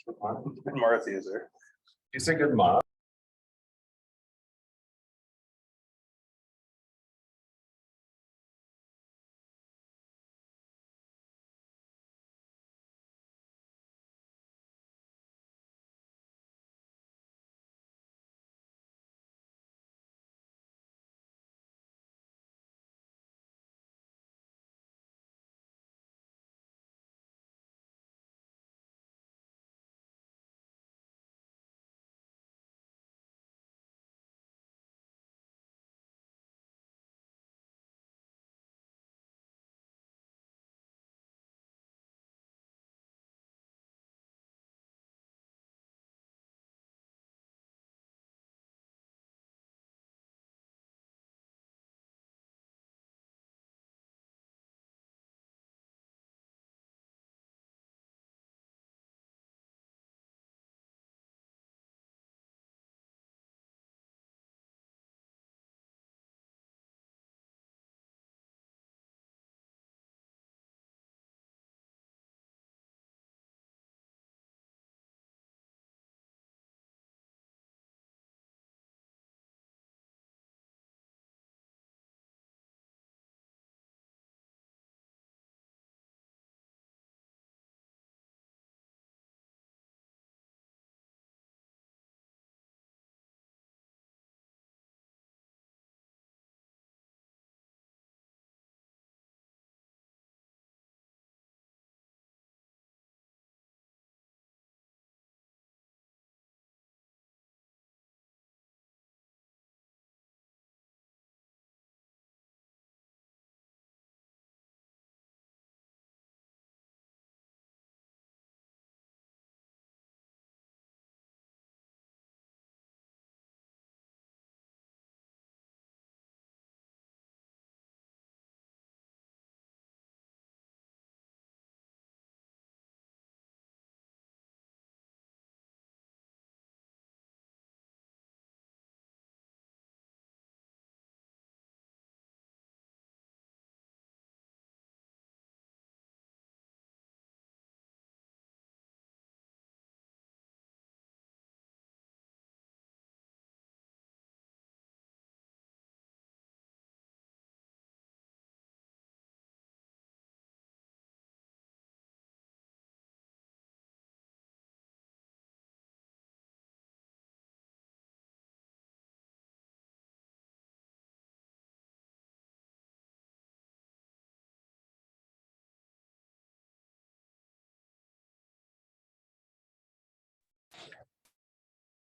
And Martha is there. It's a good mom.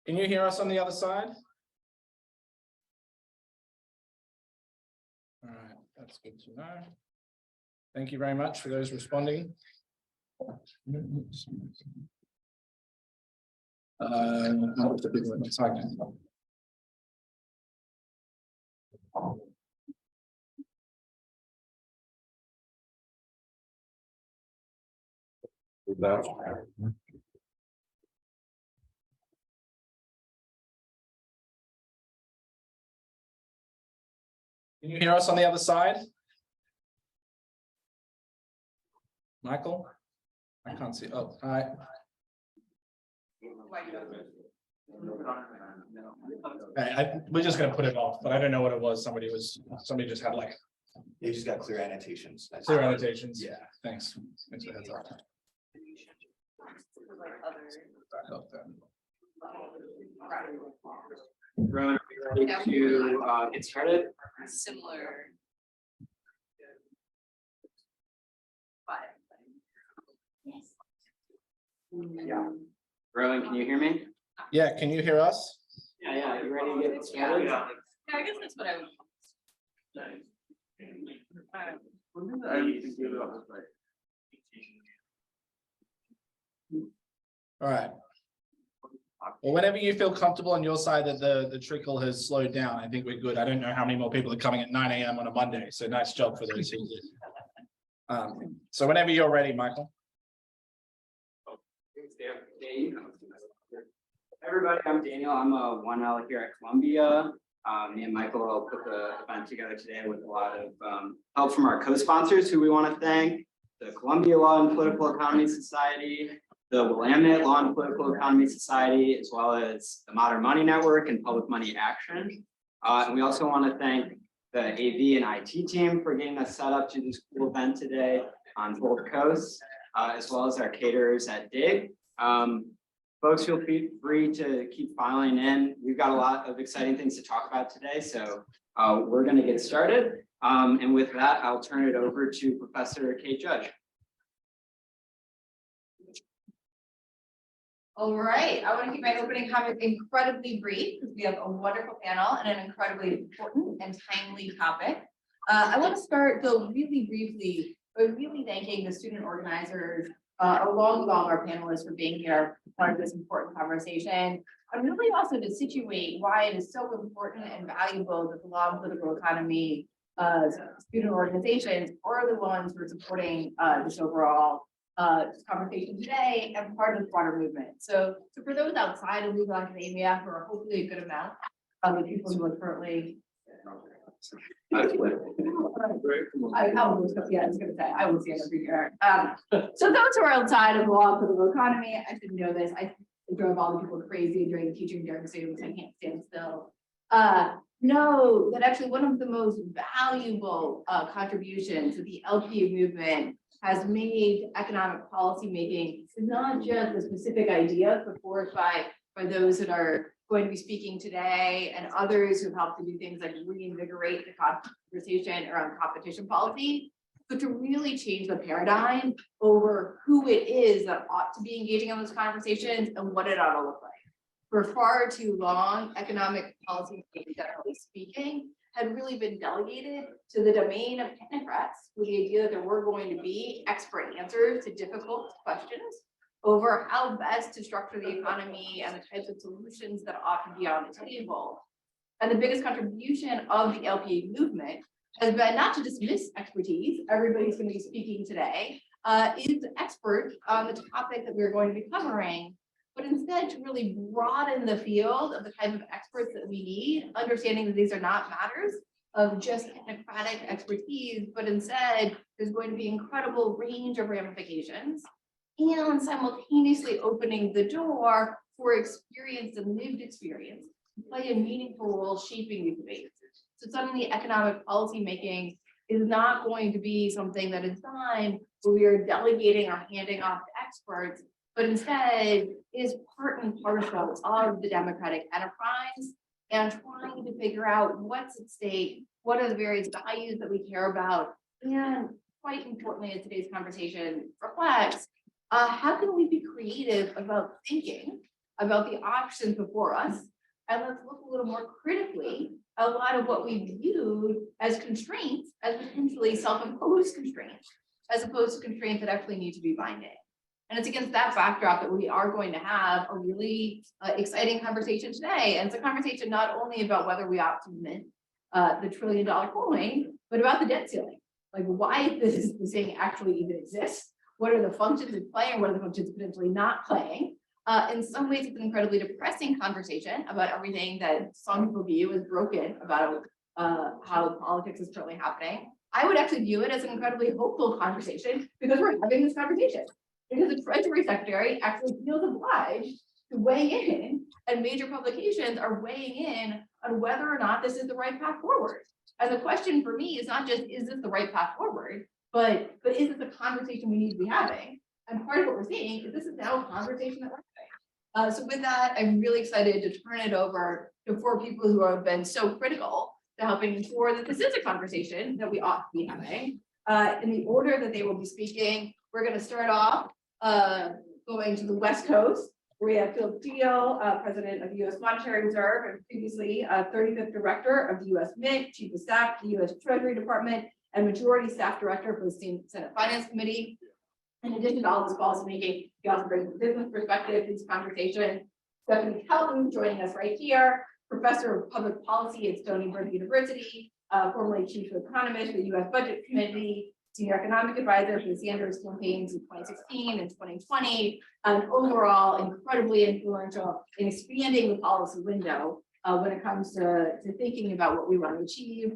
Can you hear us on the other side? All right, that's good to know. Thank you very much for those responding. Not the people inside now. Can you hear us on the other side? Michael? I can't see. Oh, hi. We're just gonna put it off, but I don't know what it was. Somebody just had like You just got clear annotations. That's clear annotations. Yeah. Thanks. Thanks for the heads up. That helped them. Rowan, are we ready to get started? Similar. Yeah. Rowan, can you hear me? Yeah, can you hear us? Yeah, you ready to get started? Yeah, I guess that's what I would. All right. Well, whenever you feel comfortable on your side that the trickle has slowed down, I think we're good. I don't know how many more people are coming at 9 a.m. on a Monday, so nice job for those who did. So whenever you're ready, Michael. Everybody, I'm Daniel. I'm a 1L here at Columbia. Me and Michael will put the event together today with a lot of help from our co-sponsors who we want to thank. The Columbia Law and Political Economy Society, the Willamette Law and Political Economy Society, as well as the Modern Money Network and Public Money Action. And we also want to thank the AV and IT team for getting us set up to this cool event today on both coasts, as well as our caterers at DIG. Folks, feel free to keep filing in. We've got a lot of exciting things to talk about today, so we're going to get started. And with that, I'll turn it over to Professor Kate Judge. All right, I want to keep my opening comments incredibly brief because we have a wonderful panel and an incredibly important and timely topic. I want to start though really briefly by really thanking the student organizers along with all of our panelists for being here part of this important conversation, and really also to situate why it is so important and valuable that the law and political economy student organizations are the ones who are supporting this overall conversation today and part of the broader movement. So for those outside of legal academia, who are hopefully a good amount of the people who are currently I was gonna say I will see it every year. So those who are outside of the law and political economy, I should know this. I drove all the people crazy during the teaching during students. I can't stand still. Know that actually one of the most valuable contributions that the LPA movement has made economic policy making is not just the specific ideas put forth by those that are going to be speaking today and others who help to do things like reinvigorate the conversation around competition policy, but to really change the paradigm over who it is that ought to be engaging in those conversations and what it ought to look like. For far too long, economic policy making, generally speaking, had really been delegated to the domain of technocrats with the idea that there were going to be expert answers to difficult questions over how best to structure the economy and the types of solutions that ought to be on the table. And the biggest contribution of the LPA movement has been not to dismiss expertise, everybody's going to be speaking today, is expert on the topic that we're going to be covering, but instead to really broaden the field of the type of experts that we need, understanding that these are not matters of just technocratic expertise, but instead there's going to be incredible range of ramifications, and simultaneously opening the door for experience and lived experience to play a meaningful role shaping these debates. So suddenly economic policy making is not going to be something that is done where we are delegating or handing off to experts, but instead is part and parcel of the democratic enterprise and trying to figure out what's at stake, what are the various values that we care about, and quite importantly, as today's conversation reflects, how can we be creative about thinking about the options before us? And let's look a little more critically at a lot of what we viewed as constraints, as potentially self-imposed constraints, as opposed to constraints that actually need to be binding. And it's against that backdrop that we are going to have a really exciting conversation today. And it's a conversation not only about whether we ought to mint the $1 trillion coin, but about the debt ceiling. Like why this thing actually even exists. What are the functions it's playing, and what are the functions potentially not playing? In some ways, it's an incredibly depressing conversation about everything that some people view as broken about how politics is currently happening. I would actually view it as an incredibly hopeful conversation because we're having this conversation. Because the Treasury Secretary actually feels obliged to weigh in, and major publications are weighing in on whether or not this is the right path forward. And the question for me is not just, is this the right path forward? But is this a conversation we need to be having? And part of what we're seeing is this is now a conversation that we're having. So with that, I'm really excited to turn it over to 4 people who have been so critical to helping ensure that this is a conversation that we ought to be having. In the order that they will be speaking, we're going to start off going to the West Coast, where we have Phil Steele, President of the U.S. Monetary Reserve, and previously 35th Director of the U.S. Mint, Chief of Staff to the U.S. Treasury Department, and Majority Staff Director for the Senate Finance Committee. In addition to all this policy making, he also brings a business perspective to this conversation. Stephanie Kelton joining us right here, Professor of Public Policy at Stony Brook University, formerly Chief Economist for the U.S. Budget Committee, Senior Economic Advisor for the Sanders campaigns in 2016 and 2020, and overall incredibly influential in expanding the policy window when it comes to thinking about what we want to achieve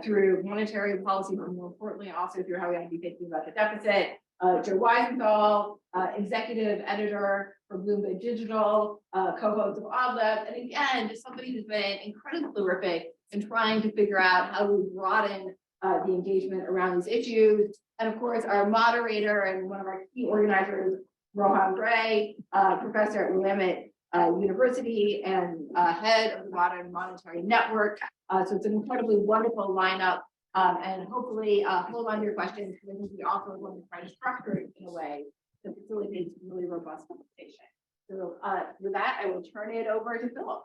through monetary policy, but more importantly also through how we have to be thinking about the deficit, Joe Weisenthal, executive editor for Bloomberg Digital, co-host of OdLab, and again, just somebody who's been incredibly prolific in trying to figure out how to broaden the engagement around these issues. And of course, our moderator and one of our key organizers, Rohan Gray, professor at Willamette University and head of the Modern Monetary Network. So it's an incredibly wonderful lineup. And hopefully hold on to your questions, because I think we also want to try to structure it in a way that facilitates really robust conversation. So with that, I will turn it over to Philip.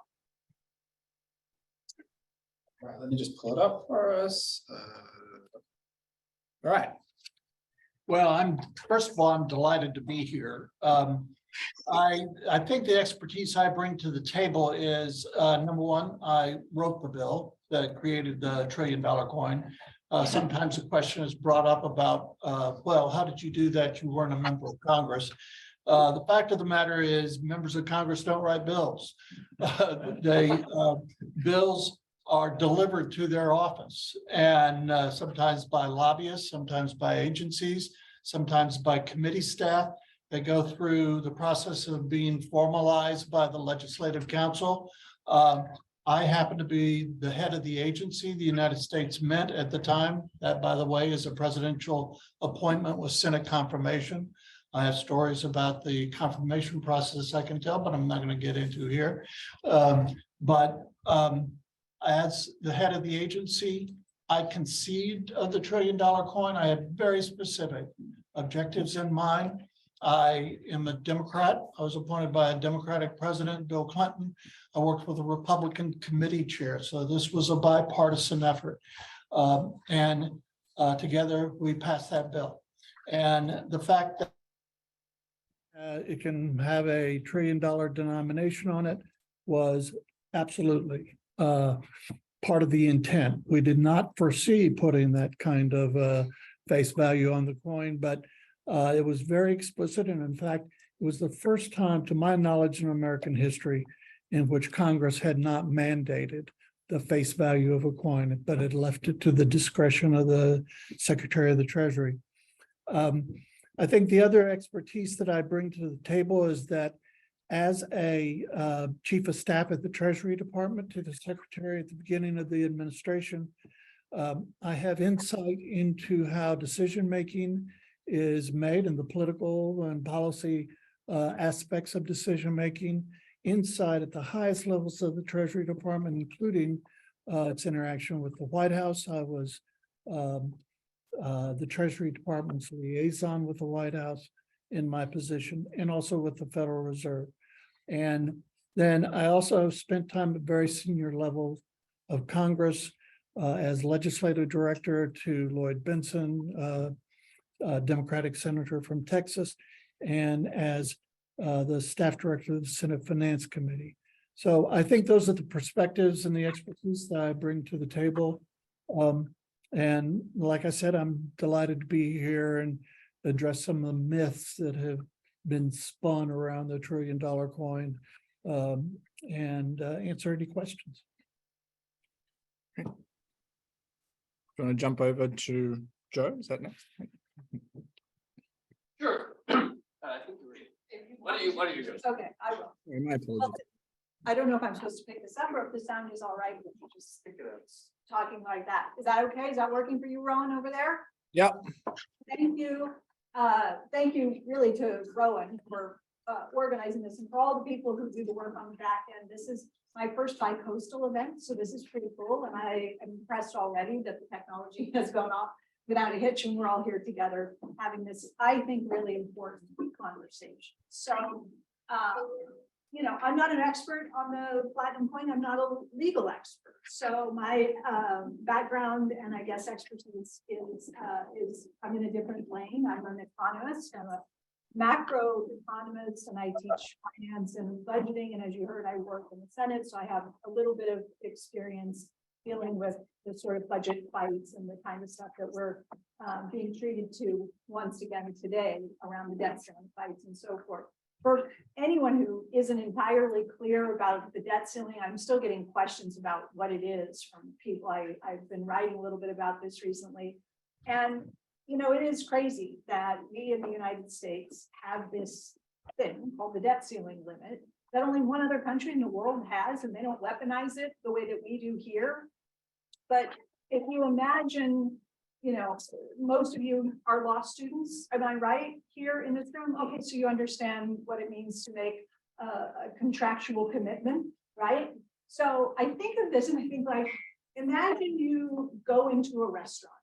All right, let me just pull it up for us. All right. Well, first of all, I'm delighted to be here. I think the expertise I bring to the table is, number one, I wrote the bill that created the $1 trillion coin. Sometimes the question is brought up about, well, how did you do that? You weren't a member of Congress. The fact of the matter is members of Congress don't write bills. Bills are delivered to their office, and sometimes by lobbyists, sometimes by agencies, sometimes by committee staff. They go through the process of being formalized by the Legislative Council. I happen to be the head of the agency, the United States Mint at the time. That, by the way, is a presidential appointment with Senate confirmation. I have stories about the confirmation process I can tell, but I'm not going to get into here. As the head of the agency, I conceived of the $1 trillion coin. I had very specific objectives in mind. I am a Democrat. I was appointed by a Democratic president, Bill Clinton. I worked with a Republican committee chair. So this was a bipartisan effort. Together we passed that bill. And the fact that it can have a $1 trillion denomination on it was absolutely part of the intent. We did not foresee putting that kind of face value on the coin, but it was very explicit. And in fact, it was the first time, to my knowledge, in American history in which Congress had not mandated the face value of a coin, but had left it to the discretion of the Secretary of the Treasury. I think the other expertise that I bring to the table is that as a chief of staff at the Treasury Department to the Secretary at the beginning of the administration, I have insight into how decision-making is made and the political and policy aspects of decision-making inside at the highest levels of the Treasury Department, including its interaction with the White House. I was the Treasury Department's liaison with the White House in my position, and also with the Federal Reserve. And then I also spent time at very senior levels of Congress as legislative director to Lloyd Benson, Democratic senator from Texas, and as the staff director of the Senate Finance Committee. So I think those are the perspectives and the expertise that I bring to the table. And like I said, I'm delighted to be here and address some of the myths that have been spun around the $1 trillion coin and answer any questions. Do you want to jump over to Joe? Is that next? Sure. I think you're ready. What do you guys? Okay, I will. My apologies. I don't know if I'm supposed to pick this up or if the sound is all right with you just talking like that. Is that okay? Is that working for you, Rowan, over there? Yep. Thank you. Thank you really to Rowan for organizing this and for all the people who do the work on the back end. This is my first bi-coastal event, so this is pretty cool. And I am impressed already that the technology has gone off without a hitch and we're all here together having this, I think, really important conversation. So, you know, I'm not an expert on the platinum coin. I'm not a legal expert. So my background and I guess expertise is I'm in a different lane. I'm an economist. I'm a macro economist and I teach finance and budgeting. And as you heard, I work in the Senate. So I have a little bit of experience dealing with the sort of budget fights and the kind of stuff that we're being treated to once again today around the debt ceiling fights and so forth. For anyone who isn't entirely clear about the debt ceiling, I'm still getting questions about what it is from people. I've been writing a little bit about this recently. And it is crazy that we in the United States have this thing called the debt ceiling limit that only one other country in the world has, and they don't weaponize it the way that we do here. But if you imagine, most of you are law students, am I right, here in this room? Okay, so you understand what it means to make a contractual commitment, right? So I think of this and I think like, imagine you go into a restaurant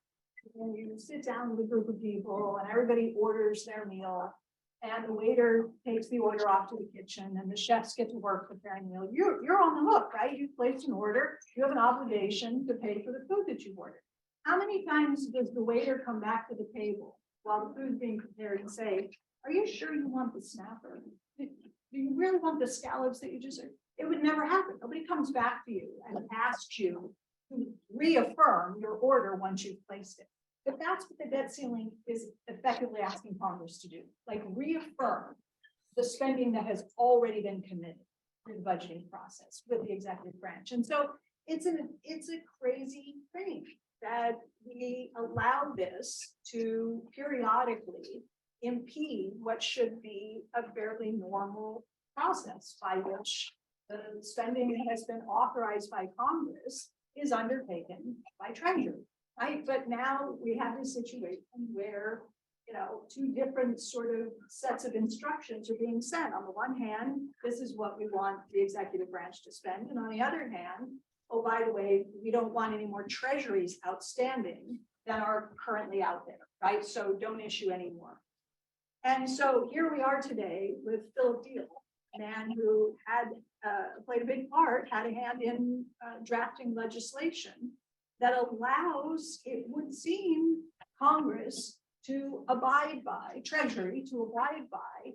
and you sit down with a group of people and everybody orders their meal. And the waiter takes the order off to the kitchen and the chefs get to work preparing the meal. You're on the hook, right? You placed an order, you have an obligation to pay for the food that you ordered. How many times does the waiter come back to the table while the food's being prepared and say, are you sure you want the snapper? Do you really want the scallops that you just, it would never happen. Nobody comes back to you and asks you to reaffirm your order once you've placed it. But that's what the debt ceiling is effectively asking Congress to do, like reaffirm the spending that has already been committed through the budgeting process with the executive branch. And so it's a crazy thing that we allow this to periodically impede what should be a fairly normal process by which the spending that has been authorized by Congress is undertaken by Treasury. Right, but now we have this situation where, two different sort of sets of instructions are being sent. On the one hand, this is what we want the executive branch to spend. And on the other hand, oh, by the way, we don't want any more treasuries outstanding than are currently out there, right? So don't issue any more. And so here we are today with Philip Deal, a man who had played a big part, had a hand in drafting legislation that allows, it would seem, Congress to abide by, Treasury to abide by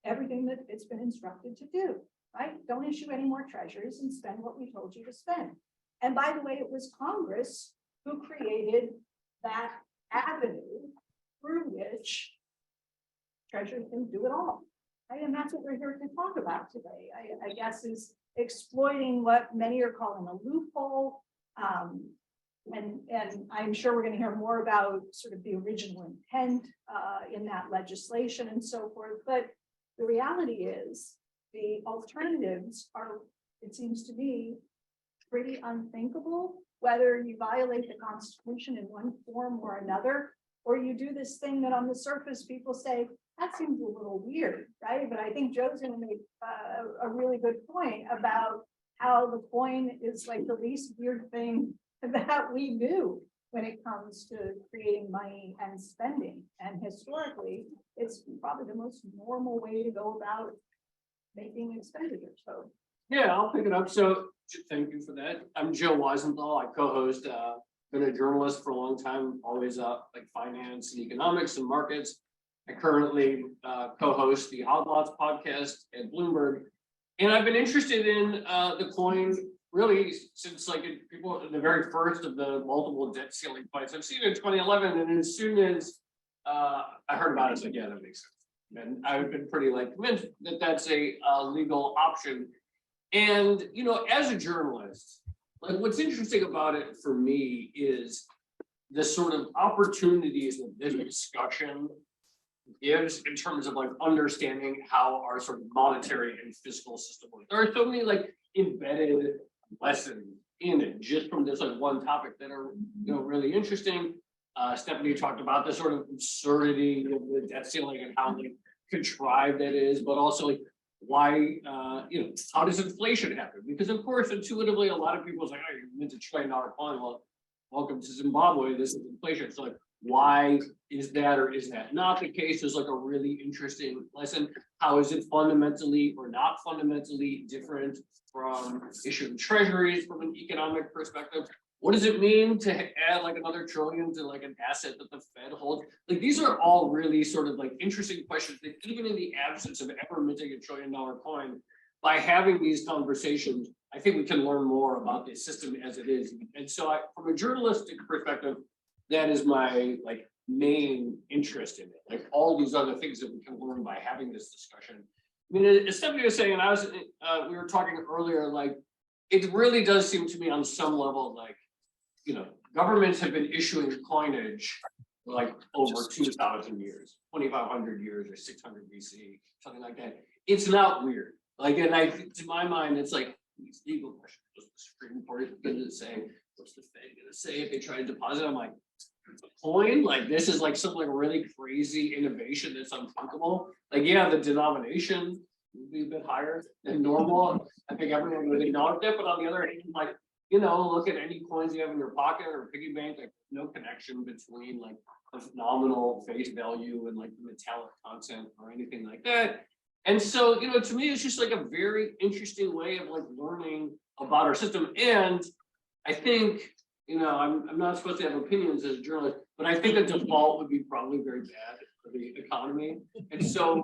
everything that it's been instructed to do, right? Don't issue any more treasuries and spend what we told you to spend. And by the way, it was Congress who created that avenue through which Treasury can do it all, right? And that's what we're here to talk about today, I guess, is exploiting what many are calling a loophole. And I'm sure we're going to hear more about sort of the original intent in that legislation and so forth. But the reality is the alternatives are, it seems to me, pretty unthinkable, whether you violate the Constitution in one form or another, or you do this thing that on the surface people say, that seems a little weird, right? But I think Joe's going to make a really good point about how the coin is like the least weird thing that we do when it comes to creating money and spending. And historically, it's probably the most normal way to go about making expenditures. So Yeah, I'll pick it up. So thank you for that. I'm Joe Weisenthal. I co-host, been a journalist for a long time, always like finance and economics and markets. I currently co-host the Outlaws podcast at Bloomberg. And I've been interested in the coin really since people, the very first of the multiple debt ceiling fights. I've seen it in 2011, and as soon as I heard about it, I was like, yeah, that makes sense. And I've been pretty convinced that that's a legal option. And as a journalist, what's interesting about it for me is the sort of opportunities that this discussion gives in terms of understanding how our sort of monetary and fiscal system works. There are so many embedded lessons in it just from this one topic that are really interesting. Stephanie talked about the sort of absurdity of the debt ceiling and how contrived it is, but also why how does inflation happen? Because of course intuitively a lot of people say, oh, you mint $1 trillion coin. Well, welcome to Zimbabwe. This is inflation. So why is that or is that not the case? There's a really interesting lesson. How is it fundamentally or not fundamentally different from issuing treasuries from an economic perspective? What does it mean to add another trillion to an asset that the Fed holds? These are all really sort of interesting questions that even in the absence of ever minting $1 trillion coin, by having these conversations, I think we can learn more about the system as it is. And so from a journalistic perspective, that is my main interest in it. All these other things that we can learn by having this discussion. I mean, as Stephanie was saying, and we were talking earlier, it really does seem to me on some level governments have been issuing coinage like over 2,000 years, 2,500 years or 600 BC, something like that. It's not weird. Like, and I, to my mind, it's like these legal questions. What's the Supreme Court gonna say? What's the Fed gonna say if they try to deposit? I'm like, a coin? Like, this is like some like really crazy innovation that's unthinkable. Like, yeah, the denomination would be a bit higher than normal. I think everyone would acknowledge that, but on the other hand, like, you know, look at any coins you have in your pocket or piggy bank, like no connection between like the nominal face value and like the metallic content or anything like that. And so, you know, to me, it's just like a very interesting way of like learning about our system. And I think, you know, I'm not supposed to have opinions as a journalist, but I think a default would be probably very bad for the economy. And so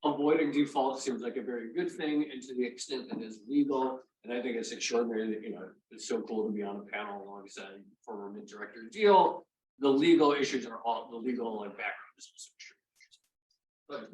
avoiding default seems like a very good thing, and to the extent that it's legal. And I think it's extraordinary that, you know, it's so cool to be on a panel alongside former Mint Director Deal. The legal issues are all the legal like background is so true.